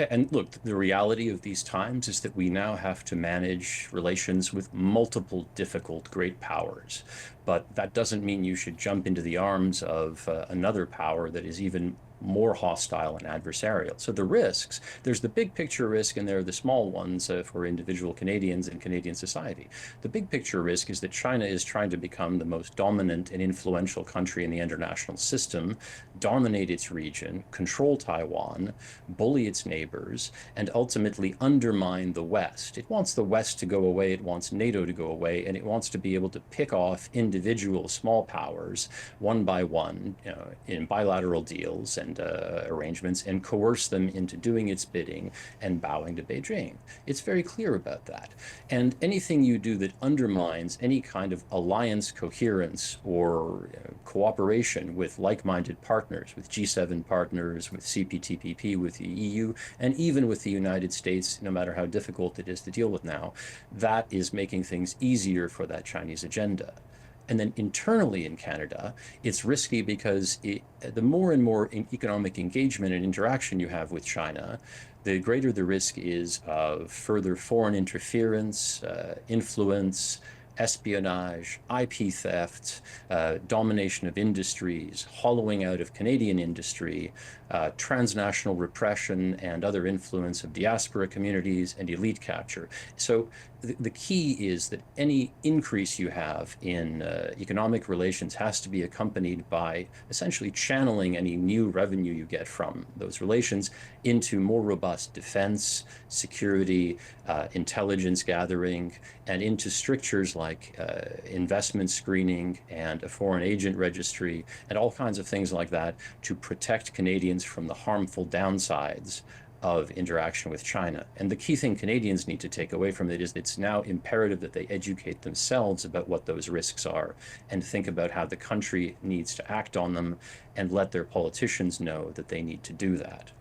And look, the reality of these times is that we now have to manage relations with multiple difficult great powers. But that doesn't mean you should jump into the arms of another power that is even more hostile and adversarial. So the risks, there's the big picture risk and there are the small ones for individual Canadians and Canadian society. The big picture risk is that China is trying to become the most dominant and influential country in the international system, dominate its region, control Taiwan, bully its neighbors, and ultimately undermine the West. It wants the West to go away, it wants NATO to go away, and it wants to be able to pick off individual small powers one by one, in bilateral deals and arrangements, and coerce them into doing its bidding and bowing to Beijing. It's very clear about that. And anything you do that undermines any kind of alliance coherence or cooperation with like-minded partners, with G7 partners, with CPTPP, with the EU, and even with the United States, no matter how difficult it is to deal with now, that is making things easier for that Chinese agenda. And then internally in Canada, it's risky because the more and more economic engagement and interaction you have with China, the greater the risk is of further foreign interference, influence, espionage, IP theft, domination of industries, hollowing out of Canadian industry, transnational repression and other influence of diaspora communities, and elite capture. So the key is that any increase you have in economic relations has to be accompanied by essentially channeling any new revenue you get from those relations into more robust defense, security, intelligence gathering, and into strictures like investment screening and a foreign agent registry and all kinds of things like that to protect Canadians from the harmful downsides of interaction with China. And the key thing Canadians need to take away from it is it's now imperative that they educate themselves about what those risks are and think about how the country needs to act on them and let their politicians know that they need to do that.